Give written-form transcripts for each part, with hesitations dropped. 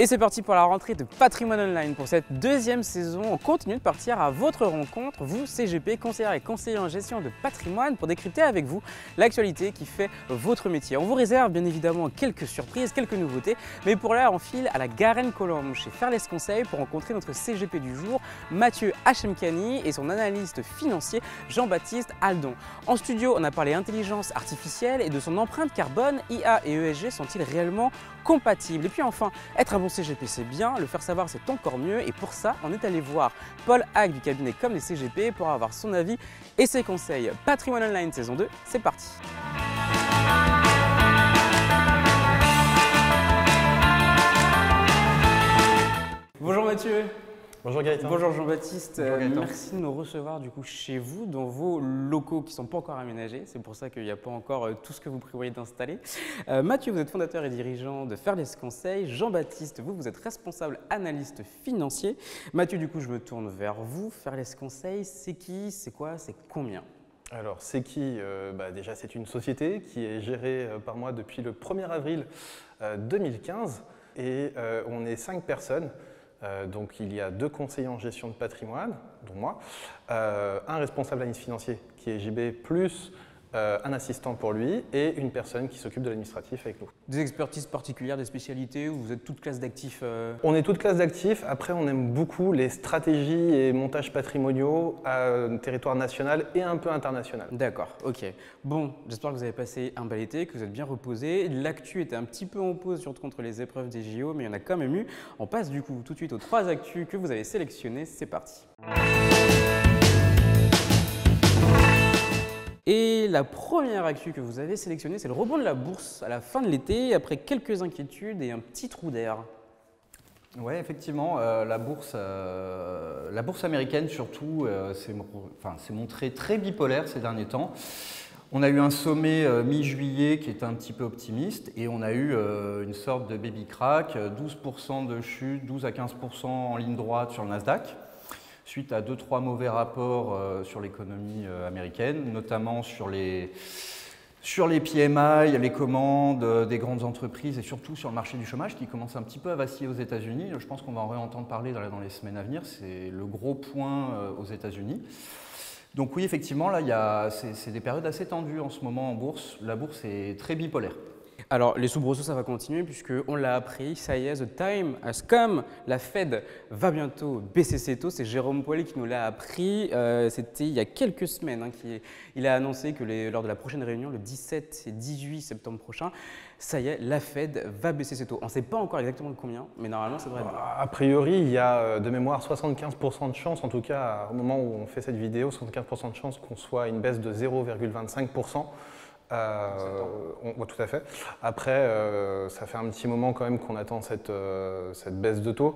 Et c'est parti pour la rentrée de Patrimoine Online. Pour cette deuxième saison, on continue de partir à votre rencontre, vous CGP, conseillères et conseillers en gestion de patrimoine, pour décrypter avec vous l'actualité qui fait votre métier. On vous réserve bien évidemment quelques surprises, quelques nouveautés, mais pour l'heure on file à la Garenne-Colombes chez Fairless Conseil pour rencontrer notre CGP du jour, Mathieu Hachemkani, et son analyste financier Jean-Baptiste Aldon. En studio, on a parlé intelligence artificielle et de son empreinte carbone. IA et ESG sont-ils réellement compatibles? Et puis enfin, être un bon CGP c'est bien, le faire savoir c'est encore mieux, et pour ça on est allé voir Paul Hack du cabinet Comme les CGP pour avoir son avis et ses conseils. Patrimoine Online saison 2, c'est parti. Bonjour Mathieu. Bonjour Gaëtan. Bonjour Jean-Baptiste. Bonjour Gaëtan. Merci de nous recevoir du coup chez vous, dans vos locaux qui ne sont pas encore aménagés. C'est pour ça qu'il n'y a pas encore tout ce que vous prévoyez d'installer. Mathieu, vous êtes fondateur et dirigeant de Fairless Conseil. Jean-Baptiste, vous êtes responsable analyste financier. Mathieu, du coup, je me tourne vers vous. Fairless Conseil, c'est qui, c'est quoi, c'est combien? Alors, c'est qui? Déjà, c'est une société qui est gérée par moi depuis le 1er avril 2015 et on est 5 personnes. Donc il y a 2 conseillers en gestion de patrimoine, dont moi, un responsable analyste financier qui est JB, plus un assistant pour lui et une personne qui s'occupe de l'administratif avec nous. Des expertises particulières, des spécialités, ou vous êtes toute classe d'actifs On est toute classe d'actifs. Après, on aime beaucoup les stratégies et montages patrimoniaux à territoire national et un peu international. D'accord, ok. Bon, j'espère que vous avez passé un bel été, que vous êtes bien reposé. L'actu était un petit peu en pause, surtout contre les épreuves des JO, mais il y en a quand même eu. On passe du coup tout de suite aux 3 actus que vous avez sélectionnées. C'est parti. Et la première actu que vous avez sélectionnée, c'est le rebond de la bourse à la fin de l'été, après quelques inquiétudes et un petit trou d'air. Oui, effectivement, la bourse américaine surtout s'est montrée très bipolaire ces derniers temps. On a eu un sommet mi-juillet qui était un petit peu optimiste et on a eu une sorte de baby crack, 12% de chute, 12 à 15% en ligne droite sur le Nasdaq, suite à 2-3 mauvais rapports sur l'économie américaine, notamment sur les PMI, les commandes des grandes entreprises et surtout sur le marché du chômage qui commence un petit peu à vaciller aux États-Unis. Je pense qu'on va en réentendre parler dans les semaines à venir, c'est le gros point aux États-Unis. Donc oui, effectivement, là, c'est des périodes assez tendues en ce moment en bourse. La bourse est très bipolaire. Alors, les soubresauts, ça va continuer puisqu'on l'a appris, ça y est, the time has come. La Fed va bientôt baisser ses taux. C'est Jérôme Powell qui nous l'a appris. C'était il y a quelques semaines il a annoncé que lors de la prochaine réunion, le 17 et 18 septembre prochain, ça y est, la Fed va baisser ses taux. On ne sait pas encore exactement de combien, mais normalement, ça devrait être bon. A priori, il y a de mémoire 75% de chance, en tout cas au moment où on fait cette vidéo, 75% de chance qu'on soit à une baisse de 0,25%. Tout à fait. Après, ça fait un petit moment quand même qu'on attend cette baisse de taux.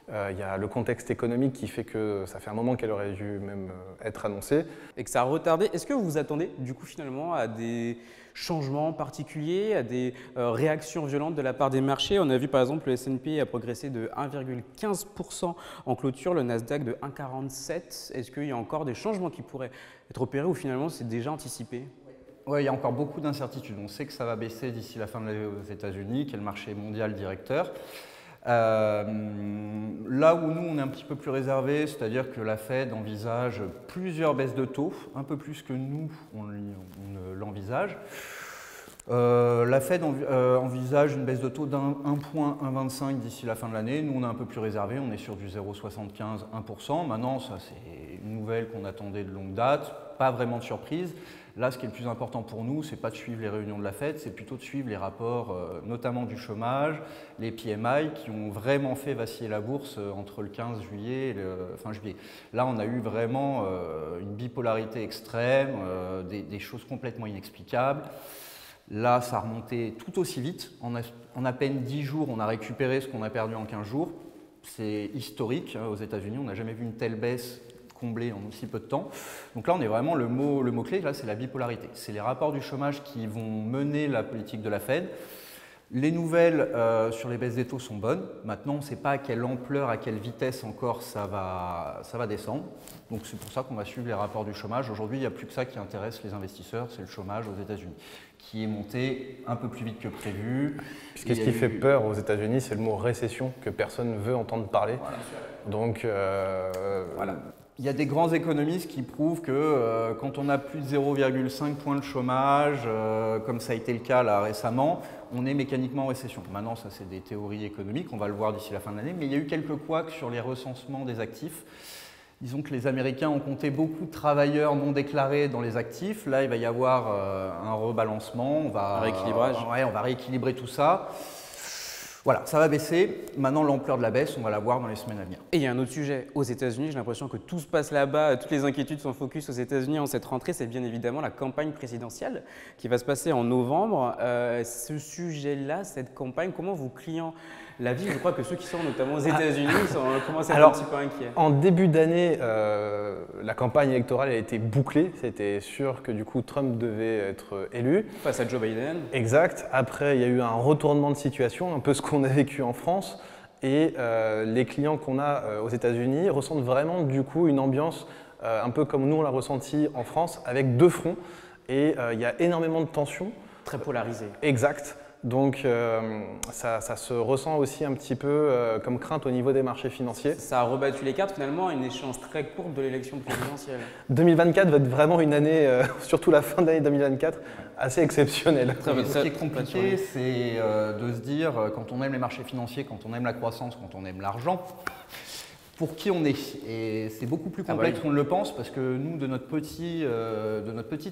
Il y a le contexte économique qui fait que ça fait un moment qu'elle aurait dû même être annoncée. Et que ça a retardé. Est-ce que vous vous attendez du coup finalement à des changements particuliers, à des réactions violentes de la part des marchés? On a vu par exemple le S&P a progressé de 1,15% en clôture, le Nasdaq de 1,47%. Est-ce qu'il y a encore des changements qui pourraient être opérés ou finalement c'est déjà anticipé? Oui, il y a encore beaucoup d'incertitudes. On sait que ça va baisser d'ici la fin de l'année aux États-Unis, qui est le marché mondial directeur. Là où nous, on est un petit peu plus réservé, c'est-à-dire que la Fed envisage plusieurs baisses de taux, un peu plus que nous, on l'envisage. La Fed envisage une baisse de taux d'un point 1,25 d'ici la fin de l'année. Nous, on est un peu plus réservé, on est sur du 0,75, 1%. Maintenant, ça, c'est une nouvelle qu'on attendait de longue date, pas vraiment de surprise. Là, ce qui est le plus important pour nous, ce n'est pas de suivre les réunions de la Fed, c'est plutôt de suivre les rapports, notamment du chômage, les PMI, qui ont vraiment fait vaciller la bourse entre le 15 juillet et le fin juillet. Là, on a eu vraiment une bipolarité extrême, des choses complètement inexplicables. Là, ça a remonté tout aussi vite. En à peine 10 jours, on a récupéré ce qu'on a perdu en 15 jours. C'est historique aux États-Unis, on n'a jamais vu une telle baisse comblée en aussi peu de temps. Donc là, on est vraiment, le mot-clé, là, c'est la bipolarité. C'est les rapports du chômage qui vont mener la politique de la Fed. Les nouvelles sur les baisses des taux sont bonnes. Maintenant, on ne sait pas à quelle ampleur, à quelle vitesse encore ça va descendre. Donc c'est pour ça qu'on va suivre les rapports du chômage. Aujourd'hui, il n'y a plus que ça qui intéresse les investisseurs, c'est le chômage aux États-Unis, qui est monté un peu plus vite que prévu. Puisque ce qui fait peur aux États-Unis, c'est le mot récession que personne ne veut entendre parler. Voilà. Donc voilà. Il y a des grands économistes qui prouvent que quand on a plus de 0,5 points de chômage, comme ça a été le cas là récemment, on est mécaniquement en récession. Maintenant, ça c'est des théories économiques, on va le voir d'ici la fin de l'année, mais il y a eu quelques couacs sur les recensements des actifs. Disons que les Américains ont compté beaucoup de travailleurs non déclarés dans les actifs. Là, il va y avoir un rebalancement, Un rééquilibrage. On va rééquilibrer tout ça. Voilà, ça va baisser. Maintenant, l'ampleur de la baisse, on va la voir dans les semaines à venir. Et il y a un autre sujet aux États-Unis, j'ai l'impression que tout se passe là-bas, toutes les inquiétudes sont focus aux États-Unis en cette rentrée, c'est bien évidemment la campagne présidentielle qui va se passer en novembre. Ce sujet-là, cette campagne, comment vos clients la vivent? Je crois que ceux qui sont notamment aux États-Unis commencent à être un petit peu inquiets. En début d'année, la campagne électorale a été bouclée. C'était sûr que du coup Trump devait être élu. Face à Joe Biden. Exact. Après, il y a eu un retournement de situation, un peu ce qu'on a vécu en France. Et les clients qu'on a aux États-Unis ressentent vraiment du coup une ambiance un peu comme nous on l'a ressenti en France, avec deux fronts. Et il y a énormément de tensions. Très polarisé. Exact. Donc ça se ressent aussi un petit peu comme crainte au niveau des marchés financiers. Ça a rebattu les cartes finalement à une échéance très courte de l'élection présidentielle. 2024 va être vraiment une année, surtout la fin d'année 2024, assez exceptionnelle. Ce qui est compliqué, c'est de se dire, quand on aime les marchés financiers, quand on aime la croissance, quand on aime l'argent, pour qui on est. Et c'est beaucoup plus complexe qu'on ne le pense, parce que nous, de notre petit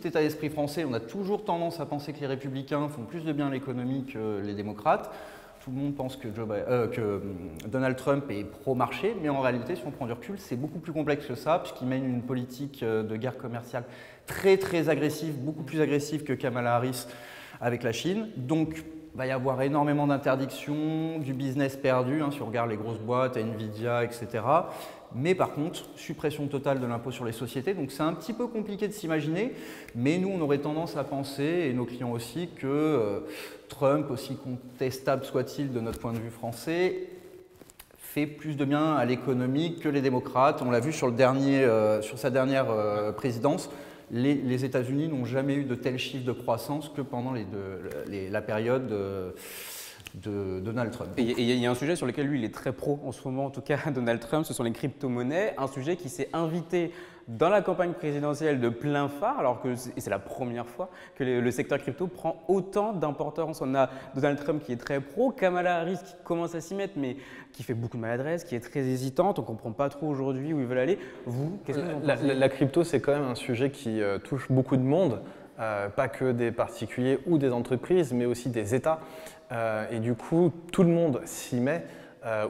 état d'esprit français, on a toujours tendance à penser que les républicains font plus de bien à l'économie que les démocrates. Tout le monde pense que Donald Trump est pro-marché, mais en réalité, si on prend du recul, c'est beaucoup plus complexe que ça, puisqu'il mène une politique de guerre commerciale très très agressive, beaucoup plus agressive que Kamala Harris avec la Chine. Donc, il va y avoir énormément d'interdictions, du business perdu, si on regarde les grosses boîtes, Nvidia, etc. Mais par contre, suppression totale de l'impôt sur les sociétés. Donc c'est un petit peu compliqué de s'imaginer, mais nous, on aurait tendance à penser, et nos clients aussi, que Trump, aussi contestable soit-il de notre point de vue français, fait plus de bien à l'économie que les démocrates. On l'a vu sur sa dernière présidence. Les États-Unis n'ont jamais eu de tels chiffres de croissance que pendant la période de Donald Trump. Et il y a un sujet sur lequel lui, il est très pro en ce moment, en tout cas Donald Trump, ce sont les crypto-monnaies, un sujet qui s'est invité dans la campagne présidentielle de plein phare, alors que c'est la première fois que le secteur crypto prend autant d'importance. On a Donald Trump qui est très pro, Kamala Harris qui commence à s'y mettre, mais qui fait beaucoup de maladresse, qui est très hésitante, on ne comprend pas trop aujourd'hui où ils veulent aller. Vous, qu'est-ce que vous en pensez? La crypto, c'est quand même un sujet qui touche beaucoup de monde, pas que des particuliers ou des entreprises, mais aussi des États. Et du coup, tout le monde s'y met.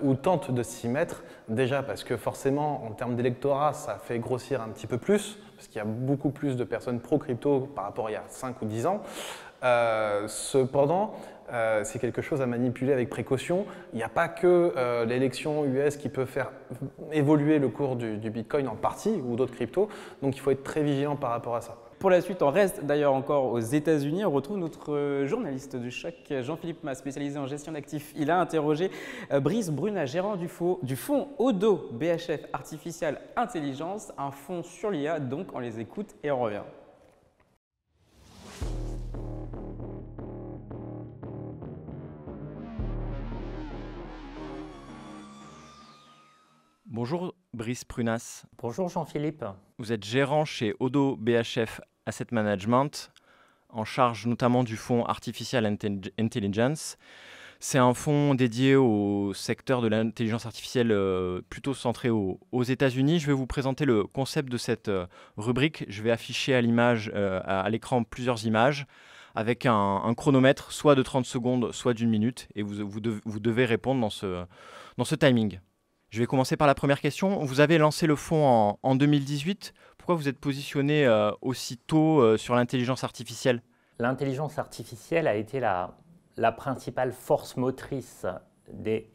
Ou tente de s'y mettre, déjà parce que forcément, en termes d'électorat, ça fait grossir un petit peu plus, parce qu'il y a beaucoup plus de personnes pro-crypto par rapport à il y a 5 ou 10 ans. Cependant, c'est quelque chose à manipuler avec précaution. Il n'y a pas que l'élection US qui peut faire évoluer le cours du Bitcoin en partie, ou d'autres cryptos, donc il faut être très vigilant par rapport à ça. Pour la suite, on reste d'ailleurs encore aux États-Unis. On retrouve notre journaliste du choc, Jean-Philippe Mas, spécialisé en gestion d'actifs. Il a interrogé Brice Bruna, gérant du fonds Odo BHF Artificial Intelligence, un fonds sur l'IA. Donc, on les écoute et on revient. Bonjour Brice Prunas. Bonjour Jean-Philippe. Vous êtes gérant chez Odo BHF Asset Management, en charge notamment du fonds Artificial Intelligence. C'est un fonds dédié au secteur de l'intelligence artificielle plutôt centré aux États-Unis. Je vais vous présenter le concept de cette rubrique. Je vais afficher à l'écran plusieurs images avec un chronomètre soit de 30 secondes, soit d'1 minute. Et vous devez répondre dans ce timing. Je vais commencer par la première question. Vous avez lancé le fonds en 2018. Pourquoi vous êtes positionné aussi tôt sur l'intelligence artificielle? L'intelligence artificielle a été la principale force motrice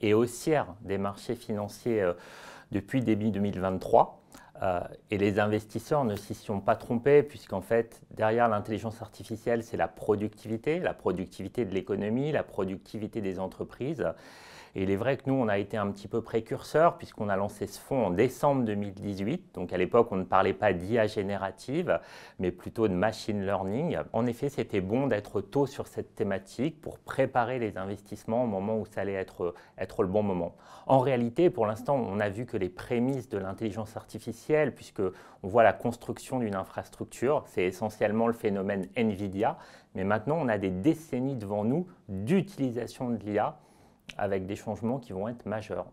et haussière des marchés financiers depuis début 2023. Et les investisseurs ne s'y sont pas trompés, puisqu'en fait, derrière l'intelligence artificielle, c'est la productivité de l'économie, la productivité des entreprises. Et il est vrai que nous, on a été un petit peu précurseurs, puisqu'on a lancé ce fonds en décembre 2018. Donc à l'époque, on ne parlait pas d'IA générative, mais plutôt de machine learning. En effet, c'était bon d'être tôt sur cette thématique pour préparer les investissements au moment où ça allait être le bon moment. En réalité, pour l'instant, on a vu que les prémices de l'intelligence artificielle, puisqu'on voit la construction d'une infrastructure, c'est essentiellement le phénomène NVIDIA. Mais maintenant, on a des décennies devant nous d'utilisation de l'IA, avec des changements qui vont être majeurs.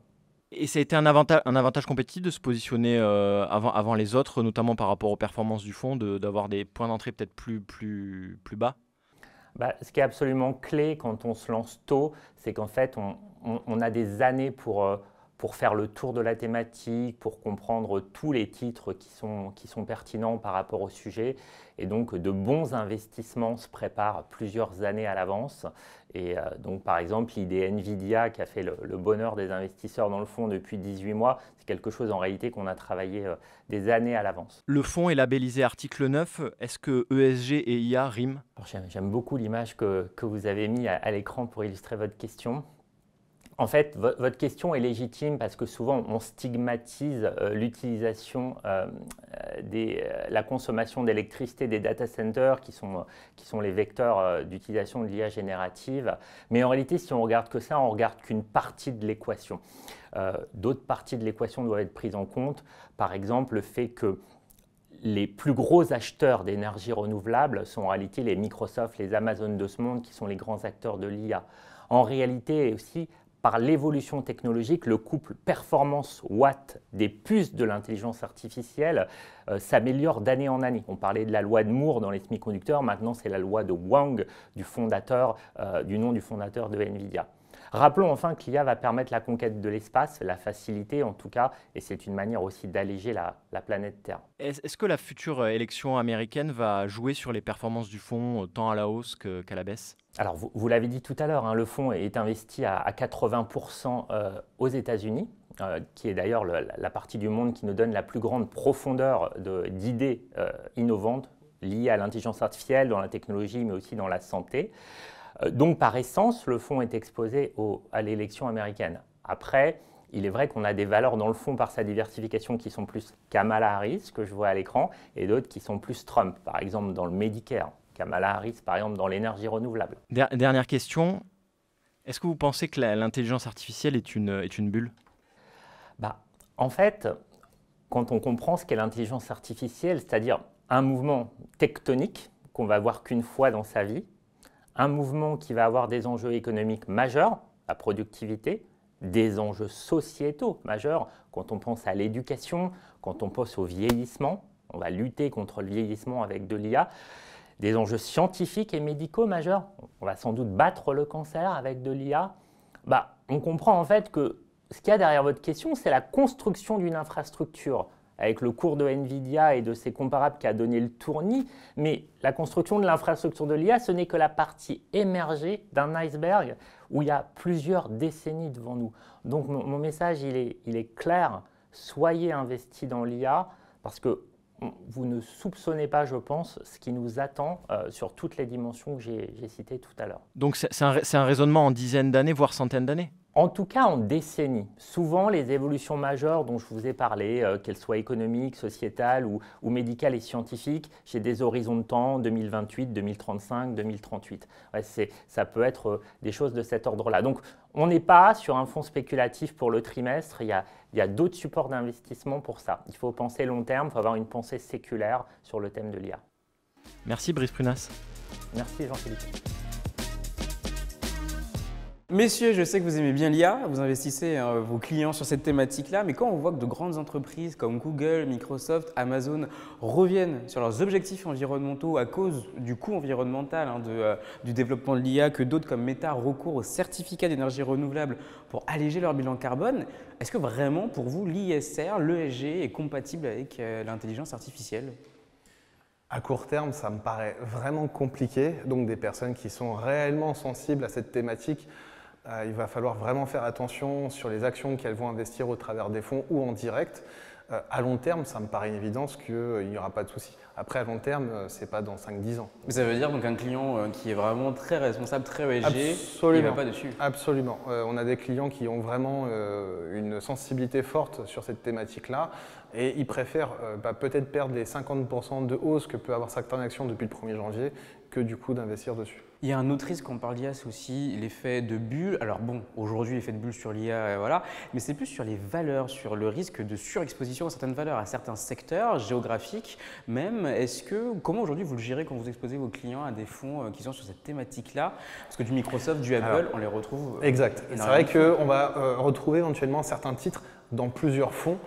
Et ça a été un avantage compétitif de se positionner avant les autres, notamment par rapport aux performances du fonds, d'avoir des points d'entrée peut-être plus bas? Ce qui est absolument clé quand on se lance tôt, c'est qu'en fait, on a des années pour faire le tour de la thématique, pour comprendre tous les titres qui sont pertinents par rapport au sujet. Et donc, de bons investissements se préparent plusieurs années à l'avance. Et donc, par exemple, l'idée NVIDIA qui a fait le bonheur des investisseurs dans le fonds depuis 18 mois, c'est quelque chose en réalité qu'on a travaillé des années à l'avance. Le fonds est labellisé article 9. Est-ce que ESG et IA riment? J'aime beaucoup l'image que vous avez mise à l'écran pour illustrer votre question. En fait, votre question est légitime parce que souvent on stigmatise l'utilisation, la consommation d'électricité des data centers qui sont les vecteurs d'utilisation de l'IA générative. Mais en réalité, si on regarde que ça, on ne regarde qu'une partie de l'équation. D'autres parties de l'équation doivent être prises en compte. Par exemple, le fait que les plus gros acheteurs d'énergie renouvelable sont en réalité les Microsoft, les Amazon de ce monde qui sont les grands acteurs de l'IA. En réalité aussi, par l'évolution technologique, le couple performance-watt des puces de l'intelligence artificielle s'améliore d'année en année. On parlait de la loi de Moore dans les semi-conducteurs, maintenant c'est la loi de Wang, du nom du fondateur de NVIDIA. Rappelons enfin que l'IA va permettre la conquête de l'espace, la faciliter en tout cas, et c'est une manière aussi d'alléger la planète Terre. Est-ce que la future élection américaine va jouer sur les performances du fonds, tant à la hausse qu'à la baisse? Alors, vous l'avez dit tout à l'heure, le fonds est investi à 80% aux États-Unis, qui est d'ailleurs la partie du monde qui nous donne la plus grande profondeur d'idées innovantes liées à l'intelligence artificielle, dans la technologie, mais aussi dans la santé. Donc, par essence, le fonds est exposé à l'élection américaine. Après, il est vrai qu'on a des valeurs dans le fonds par sa diversification qui sont plus Kamala Harris, que je vois à l'écran, et d'autres qui sont plus Trump, par exemple dans le Medicare. Kamala Harris, par exemple, dans l'énergie renouvelable. Dernière question, est-ce que vous pensez que l'intelligence artificielle est une bulle? En fait, quand on comprend ce qu'est l'intelligence artificielle, c'est-à-dire un mouvement tectonique qu'on va voir qu'une fois dans sa vie, un mouvement qui va avoir des enjeux économiques majeurs, la productivité, des enjeux sociétaux majeurs, quand on pense à l'éducation, quand on pense au vieillissement, on va lutter contre le vieillissement avec de l'IA, des enjeux scientifiques et médicaux majeurs, on va sans doute battre le cancer avec de l'IA, on comprend en fait que ce qu'il y a derrière votre question, c'est la construction d'une infrastructure avec le cours de NVIDIA et de ses comparables qui a donné le tournis, mais la construction de l'infrastructure de l'IA, ce n'est que la partie émergée d'un iceberg où il y a plusieurs décennies devant nous. Donc mon message, il est clair, soyez investis dans l'IA parce que vous ne soupçonnez pas, je pense, ce qui nous attend sur toutes les dimensions que j'ai citées tout à l'heure. Donc c'est un raisonnement en dizaines d'années, voire centaines d'années? En tout cas, en décennies. Souvent, les évolutions majeures dont je vous ai parlé, qu'elles soient économiques, sociétales ou médicales et scientifiques, j'ai des horizons de temps 2028, 2035, 2038. Ça peut être des choses de cet ordre-là. Donc, on n'est pas sur un fonds spéculatif pour le trimestre. Il y a d'autres supports d'investissement pour ça. Il faut penser long terme, il faut avoir une pensée séculaire sur le thème de l'IA. Merci Brice Prunas. Merci Jean-Philippe. Messieurs, je sais que vous aimez bien l'IA, vous investissez vos clients sur cette thématique-là, mais quand on voit que de grandes entreprises comme Google, Microsoft, Amazon reviennent sur leurs objectifs environnementaux à cause du coût environnemental du développement de l'IA, que d'autres comme Meta recourent aux certificats d'énergie renouvelable pour alléger leur bilan carbone, est-ce que vraiment pour vous l'ISR, l'ESG est compatible avec l'intelligence artificielle ? À court terme, ça me paraît vraiment compliqué. Donc des personnes qui sont réellement sensibles à cette thématique, il va falloir vraiment faire attention sur les actions qu'elles vont investir au travers des fonds ou en direct. À long terme, ça me paraît une évidence qu'il n'y aura pas de souci. Après, à long terme, ce n'est pas dans 5-10 ans. Mais ça veut dire donc un client qui est vraiment très responsable, très ESG, Absolument. il ne va pas dessus. Absolument. On a des clients qui ont vraiment une sensibilité forte sur cette thématique-là et ils préfèrent peut-être perdre les 50% de hausse que peut avoir certaines actions depuis le 1er janvier que du coup d'investir dessus. Il y a un autre risque quand on parle d'IA, c'est aussi l'effet de bulle. Alors bon, aujourd'hui, l'effet de bulle sur l'IA, voilà, mais c'est plus sur les valeurs, sur le risque de surexposition à certaines valeurs, à certains secteurs géographiques même. Comment aujourd'hui vous le gérez quand vous exposez vos clients à des fonds qui sont sur cette thématique-là? Parce que du Microsoft, du Apple, on les retrouve. Exact. C'est vrai qu'on va retrouver éventuellement certains titres dans plusieurs fonds.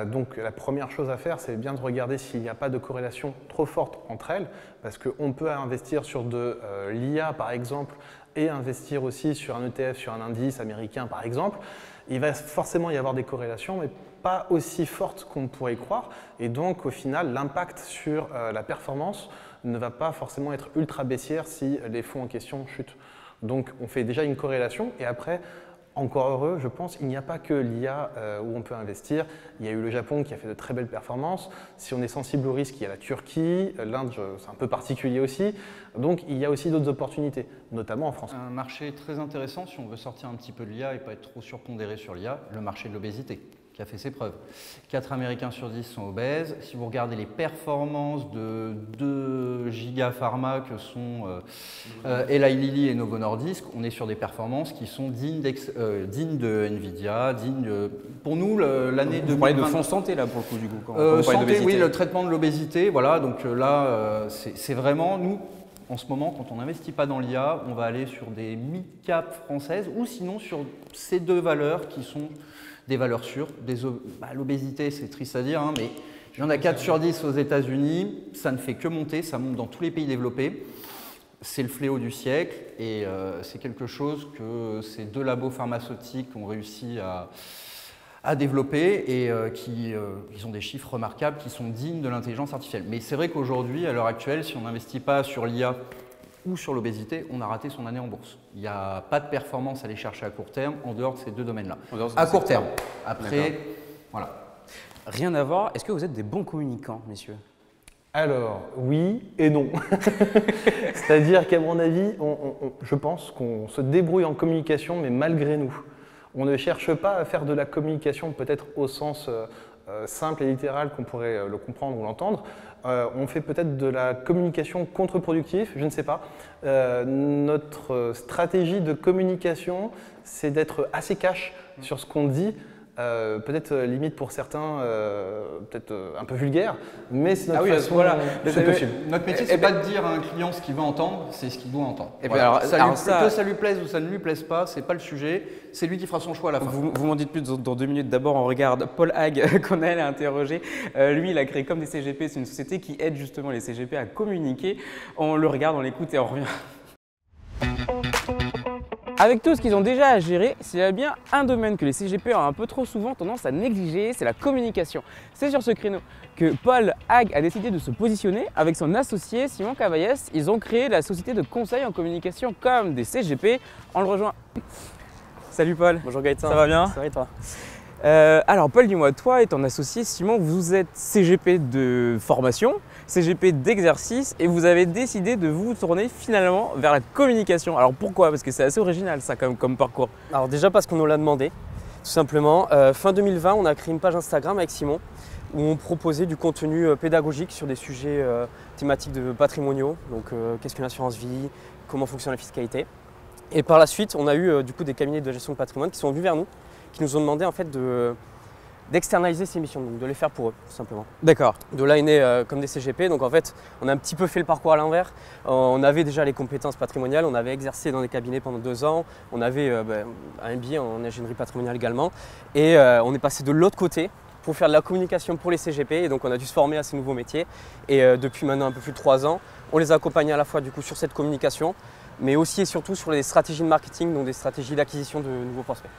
Donc la première chose à faire, c'est bien de regarder s'il n'y a pas de corrélation trop forte entre elles, parce qu'on peut investir sur de l'IA par exemple et investir aussi sur un ETF, sur un indice américain par exemple. Il va forcément y avoir des corrélations, mais pas aussi fortes qu'on pourrait y croire. Et donc au final, l'impact sur la performance ne va pas forcément être ultra baissière si les fonds en question chutent. Donc on fait déjà une corrélation et après, encore heureux, je pense, il n'y a pas que l'IA où on peut investir. Il y a eu le Japon qui a fait de très belles performances. Si on est sensible au risque, il y a la Turquie, l'Inde, c'est un peu particulier aussi. Donc il y a aussi d'autres opportunités, notamment en France. Un marché très intéressant si on veut sortir un petit peu de l'IA et pas être trop surpondéré sur l'IA, le marché de l'obésité, qui a fait ses preuves. 4 Américains sur 10 sont obèses. Si vous regardez les performances de 2 gigapharma que sont Eli Lilly et Novo Nordisk, on est sur des performances qui sont dignes de Nvidia, pour nous, l'année 2020… Vous parlez de fonds santé là pour le coup du coup quand on parle santé, oui, le traitement de l'obésité, voilà, donc là, c'est vraiment, nous, en ce moment, quand on n'investit pas dans l'IA, on va aller sur des mid-cap françaises ou sinon sur ces deux valeurs qui sont des valeurs sûres. L'obésité, c'est triste à dire, hein, mais il y en a 4 sur 10 aux États-Unis, ça ne fait que monter, ça monte dans tous les pays développés. C'est le fléau du siècle et c'est quelque chose que ces 2 labos pharmaceutiques ont réussi à développer et ils ont des chiffres remarquables qui sont dignes de l'intelligence artificielle. Mais c'est vrai qu'aujourd'hui, à l'heure actuelle, si on n'investit pas sur l'IA ou sur l'obésité, on a raté son année en bourse. Il n'y a pas de performance à aller chercher à court terme en dehors de ces 2 domaines-là. À court terme. Après, voilà. Rien à voir. Est-ce que vous êtes des bons communicants, messieurs? Alors, oui et non. C'est-à-dire qu'à mon avis, je pense qu'on se débrouille en communication, mais malgré nous. On ne cherche pas à faire de la communication peut-être au sens simple et littéral qu'on pourrait le comprendre ou l'entendre. On fait peut-être de la communication contre-productive, je ne sais pas. Notre stratégie de communication, c'est d'être assez cash sur ce qu'on dit. Peut-être limite pour certains, peut-être un peu vulgaire, mais c'est notre façon, voilà. c'est possible. Notre métier, c'est pas de dire à un client ce qu'il veut entendre, c'est ce qu'il doit entendre. Et Voilà. puis Ça lui plaise ou ça ne lui plaise pas, c'est pas le sujet, c'est lui qui fera son choix à la fin. Vous m'en dites plus dans 2 minutes. D'abord, on regarde Paul Hague qu'on allait interroger. Lui, il a créé Comme des CGP, c'est une société qui aide justement les CGP à communiquer. On le regarde, on l'écoute et on revient. Avec tout ce qu'ils ont déjà à gérer, s'il y a bien un domaine que les CGP ont un peu trop souvent tendance à négliger, c'est la communication. C'est sur ce créneau que Paul Hague a décidé de se positionner. Avec son associé Simon Cavaillès, ils ont créé la société de conseil en communication Comme des CGP. On le rejoint. Salut Paul. Bonjour Gaëtan. Ça va bien? Ça va et toi? Alors Paul, dis-moi, toi et ton associé Simon, vous êtes CGP de formation, CGP d'exercice et vous avez décidé de vous tourner finalement vers la communication. Alors pourquoi? Parce que c'est assez original ça comme parcours. Alors déjà parce qu'on nous l'a demandé, tout simplement. Fin 2020, on a créé une page Instagram avec Simon où on proposait du contenu pédagogique sur des sujets thématiques de patrimoniaux, donc qu'est-ce qu'une assurance vie, comment fonctionne la fiscalité. Et par la suite, on a eu du coup des cabinets de gestion de patrimoine qui sont venus vers nous, qui nous ont demandé en fait d'externaliser ces missions, donc de les faire pour eux, tout simplement. D'accord. De là est né Comme des CGP, donc en fait on a un petit peu fait le parcours à l'envers. On avait déjà les compétences patrimoniales, on avait exercé dans des cabinets pendant 2 ans, on avait un MBA en ingénierie patrimoniale également et on est passé de l'autre côté pour faire de la communication pour les CGP et donc on a dû se former à ces nouveaux métiers et depuis maintenant un peu plus de 3 ans, on les a accompagnés à la fois du coup sur cette communication mais aussi et surtout sur les stratégies de marketing, donc des stratégies d'acquisition de nouveaux prospects.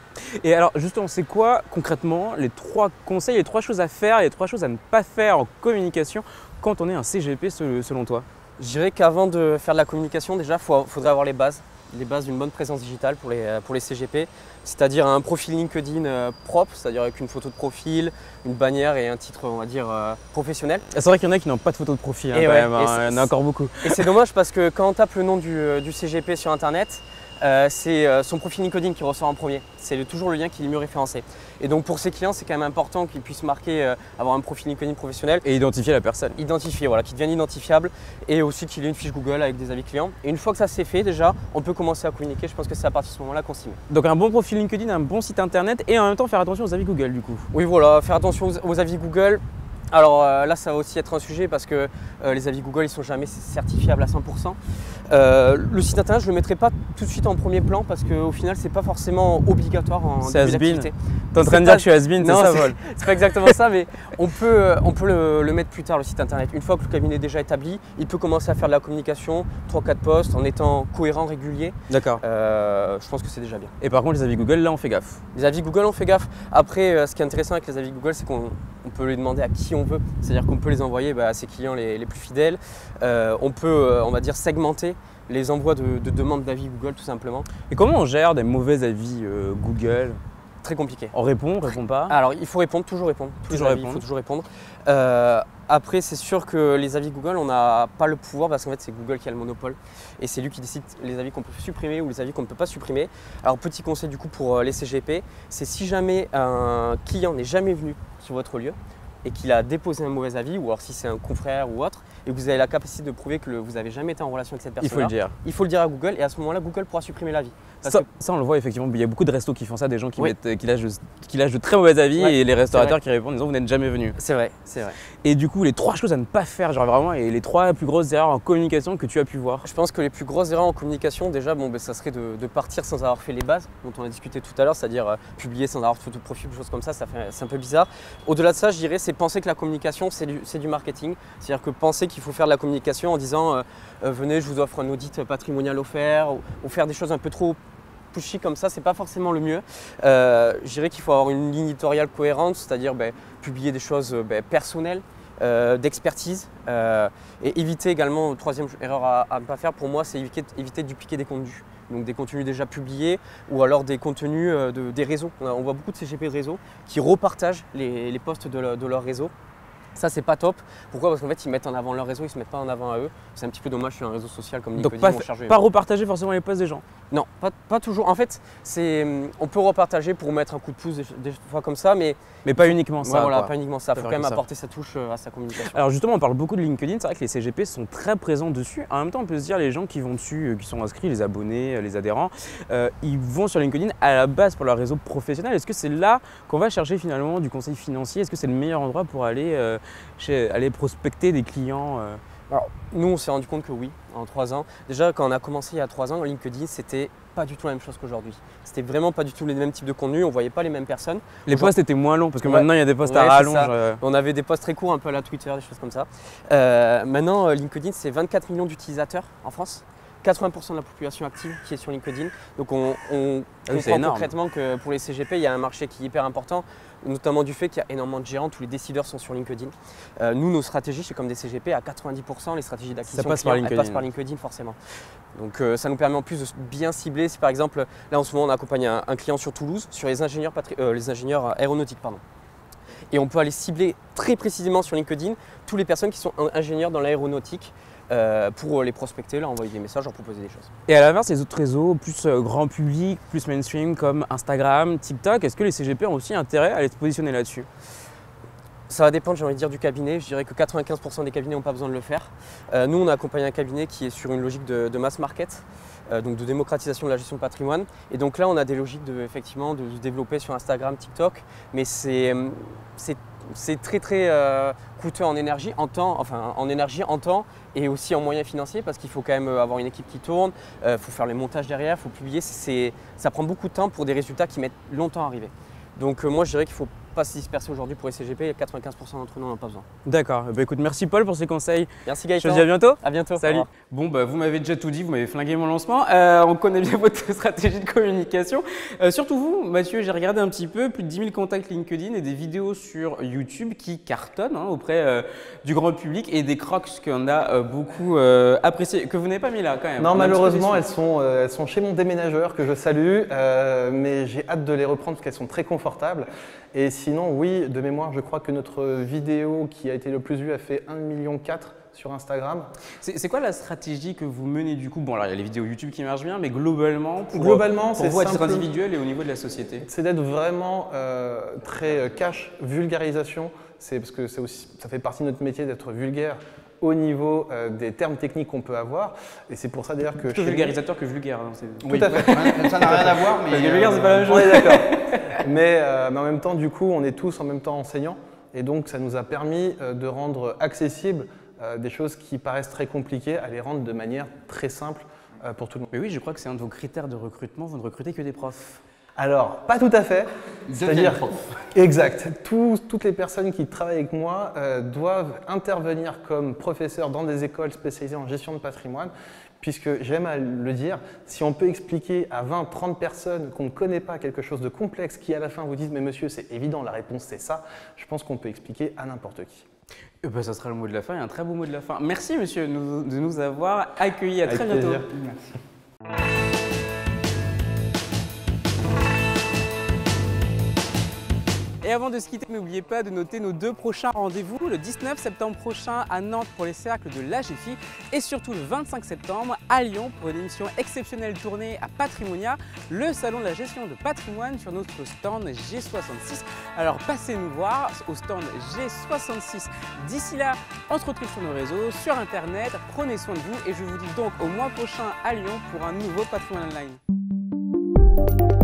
Et alors justement, c'est quoi concrètement les 3 conseils, les 3 choses à faire et les 3 choses à ne pas faire en communication quand on est un CGP selon toi? Je dirais qu'avant de faire de la communication, déjà, il faudrait avoir les bases. les bases d'une bonne présence digitale pour les CGP, c'est-à-dire un profil LinkedIn propre, c'est-à-dire avec une photo de profil, une bannière et un titre, on va dire, professionnel. C'est vrai qu'il y en a qui n'ont pas de photo de profil, hein, Et quand ouais, même, hein, il y en a encore beaucoup. Et c'est dommage parce que quand on tape le nom du CGP sur Internet, c'est son profil LinkedIn qui ressort en premier. C'est toujours le lien qui est le mieux référencé. Et donc pour ces clients, c'est quand même important qu'ils puissent marquer, avoir un profil LinkedIn professionnel. Et identifier la personne. Identifié, voilà, qui devienne identifiable et aussi qu'il ait une fiche Google avec des avis clients. Et une fois que ça c'est fait déjà, on peut commencer à communiquer. Je pense que c'est à partir de ce moment-là qu'on s'y met. Donc un bon profil LinkedIn, un bon site internet et en même temps faire attention aux avis Google du coup. Oui voilà, faire attention aux avis Google. Alors là, ça va aussi être un sujet parce que les avis Google, ils ne sont jamais certifiables à 100%. Le site internet, je ne le mettrai pas tout de suite en premier plan parce qu'au final, ce n'est pas forcément obligatoire en début d'activité. T'es en train de dire que je suis has-been, c'est ça, Vol? C'est pas exactement ça, mais on peut le mettre plus tard, le site internet. Une fois que le cabinet est déjà établi, il peut commencer à faire de la communication, 3-4 posts, en étant cohérent, régulier. D'accord. Je pense que c'est déjà bien. Et par contre, les avis Google, là, on fait gaffe. Les avis Google, on fait gaffe. Après, ce qui est intéressant avec les avis Google, c'est qu'on peut les demander à qui on veut. C'est-à-dire qu'on peut les envoyer à ses clients les plus fidèles. On peut, on va dire, segmenter les envois de demandes d'avis Google, tout simplement. Et comment on gère des mauvais avis Google? Très compliqué. On répond pas? Alors, il faut répondre, toujours répondre. Il faut toujours répondre. Après, c'est sûr que les avis Google, on n'a pas le pouvoir parce qu'en fait, c'est Google qui a le monopole. Et c'est lui qui décide les avis qu'on peut supprimer ou les avis qu'on ne peut pas supprimer. Alors, petit conseil du coup pour les CGP, c'est si jamais un client n'est jamais venu sur votre lieu et qu'il a déposé un mauvais avis, ou alors si c'est un confrère ou autre, et que vous avez la capacité de prouver que vous n'avez jamais été en relation avec cette personne-là, il faut le dire. Il faut le dire à Google et à ce moment-là, Google pourra supprimer l'avis. Ça, on le voit effectivement, il y a beaucoup de restos qui font ça, des gens qui, qui lâchent de très mauvais avis et les restaurateurs qui répondent en disant vous n'êtes jamais venu. C'est vrai, c'est vrai. Et du coup, les 3 choses à ne pas faire, genre vraiment, et les 3 plus grosses erreurs en communication que tu as pu voir? Je pense que les plus grosses erreurs en communication, déjà, ça serait de partir sans avoir fait les bases, dont on a discuté tout à l'heure, c'est-à-dire publier sans avoir de photo de profil, des choses comme ça, c'est un peu bizarre. Au-delà de ça, je dirais, c'est penser que la communication, c'est du marketing. C'est-à-dire que penser qu'il faut faire de la communication en disant venez, je vous offre un audit patrimonial offert, ou faire des choses un peu trop pushy comme ça, c'est pas forcément le mieux. Je dirais qu'il faut avoir une ligne éditoriale cohérente, c'est-à-dire publier des choses personnelles, d'expertise, et éviter également, troisième erreur à ne pas faire pour moi, c'est éviter de dupliquer des contenus. Donc des contenus déjà publiés ou alors des contenus des réseaux. On voit beaucoup de CGP de réseaux qui repartagent les posts de leur réseau. Ça, c'est pas top. Pourquoi? Parce qu'en fait, ils mettent en avant leur réseau, ils se mettent pas en avant à eux. C'est un petit peu dommage sur un réseau social comme LinkedIn. Donc pas repartager forcément les posts des gens? Non, pas toujours. En fait, on peut repartager pour mettre un coup de pouce des fois comme ça, mais pas uniquement ça. Voilà, pas uniquement ça. Il faut quand même apporter sa touche à sa communication. Alors justement, on parle beaucoup de LinkedIn. C'est vrai que les CGP sont très présents dessus. En même temps, on peut se dire les gens qui vont dessus, qui sont inscrits, les abonnés, les adhérents, ils vont sur LinkedIn à la base pour leur réseau professionnel. Est-ce que c'est là qu'on va chercher finalement du conseil financier? Est-ce que c'est le meilleur endroit pour aller prospecter des clients? Alors, nous, on s'est rendu compte que oui, en 3 ans. Déjà, quand on a commencé il y a 3 ans, LinkedIn, c'était pas du tout la même chose qu'aujourd'hui. C'était vraiment pas du tout les mêmes types de contenus, on voyait pas les mêmes personnes. Les posts étaient moins longs parce que maintenant il y a des posts à rallonge. On avait des posts très courts, un peu à la Twitter, des choses comme ça. Maintenant, LinkedIn, c'est 24 millions d'utilisateurs en France. 80% de la population active qui est sur LinkedIn. Donc on comprend concrètement que pour les CGP, il y a un marché qui est hyper important, notamment du fait qu'il y a énormément de gérants, tous les décideurs sont sur LinkedIn. Nous, nos stratégies, c'est comme des CGP, à 90%, les stratégies d'acquisition passent par LinkedIn forcément. Donc ça nous permet en plus de bien cibler. Si par exemple, là en ce moment, on accompagne un client sur Toulouse, sur les ingénieurs aéronautiques. Et on peut aller cibler très précisément sur LinkedIn toutes les personnes qui sont ingénieurs dans l'aéronautique, pour les prospecter, leur envoyer des messages, leur proposer des choses. Et à l'inverse, les autres réseaux plus grand public, plus mainstream comme Instagram, TikTok, est-ce que les CGP ont aussi intérêt à aller se positionner là-dessus? Ça va dépendre, j'ai envie de dire, du cabinet. Je dirais que 95% des cabinets n'ont pas besoin de le faire. Nous, on a accompagné un cabinet qui est sur une logique de mass market, donc de démocratisation de la gestion de patrimoine. Et donc là, on a des logiques effectivement de se développer sur Instagram, TikTok, mais c'est très coûteux en énergie, en temps et aussi en moyens financiers parce qu'il faut quand même avoir une équipe qui tourne, il faut faire les montages derrière, il faut publier. Ça prend beaucoup de temps pour des résultats qui mettent longtemps à arriver. Donc moi je dirais qu'il faut pas se disperser aujourd'hui pour les CGP, 95% d'entre nous n'en ont pas besoin. D'accord. Bah, écoute, merci Paul pour ces conseils. Merci Je Gaëtan. te dis à bientôt. À bientôt. Salut. Au revoir. Bon, bah, vous m'avez déjà tout dit, vous m'avez flingué mon lancement. On connaît bien votre stratégie de communication. Surtout vous, Mathieu, j'ai regardé un petit peu, plus de 10 000 contacts LinkedIn et des vidéos sur YouTube qui cartonnent auprès du grand public et des crocs qu'on a beaucoup apprécié, que vous n'avez pas mis là quand même. Non, malheureusement, elles sont chez mon déménageur que je salue, mais j'ai hâte de les reprendre parce qu'elles sont très confortables. Et sinon, oui, de mémoire, je crois que notre vidéo qui a été le plus vue a fait 1,4 million sur Instagram. C'est quoi la stratégie que vous menez du coup? Bon, alors il y a les vidéos YouTube qui marchent bien, mais globalement, pour vous à titre individuel et au niveau de la société? C'est d'être vraiment très cash, vulgarisation. C'est parce que ça fait partie de notre métier d'être vulgaire au niveau des termes techniques qu'on peut avoir. Et c'est pour ça d'ailleurs que… Plutôt vulgarisateur que vulgaire. Hein, tout à fait. Ça n'a rien à voir, mais… Parce que vulgaire, c'est pas la même chose. On est d'accord. mais en même temps, du coup, on est tous en même temps enseignants. Et donc, ça nous a permis de rendre accessibles des choses qui paraissent très compliquées, à les rendre de manière très simple pour tout le monde. Mais oui, je crois que c'est un de vos critères de recrutement, vous ne recrutez que des profs. Alors, pas tout à fait. C'est-à-dire, exact. Toutes les personnes qui travaillent avec moi doivent intervenir comme professeurs dans des écoles spécialisées en gestion de patrimoine, puisque j'aime à le dire, si on peut expliquer à 20, 30 personnes qu'on ne connaît pas quelque chose de complexe, qui à la fin vous disent « mais monsieur, c'est évident, la réponse c'est ça », je pense qu'on peut expliquer à n'importe qui. Ben, ça sera le mot de la fin et un très beau mot de la fin. Merci monsieur de nous avoir accueillis. À très bientôt. Merci. Et avant de se quitter, n'oubliez pas de noter nos 2 prochains rendez-vous, le 19 septembre prochain à Nantes pour les cercles de l'AGFI et surtout le 25 septembre à Lyon pour une émission exceptionnelle tournée à Patrimonia, le salon de la gestion de patrimoine sur notre stand G66. Alors passez nous voir au stand G66. D'ici là, on se retrouve sur nos réseaux, sur internet, prenez soin de vous et je vous dis donc au mois prochain à Lyon pour un nouveau Patrimoine Online.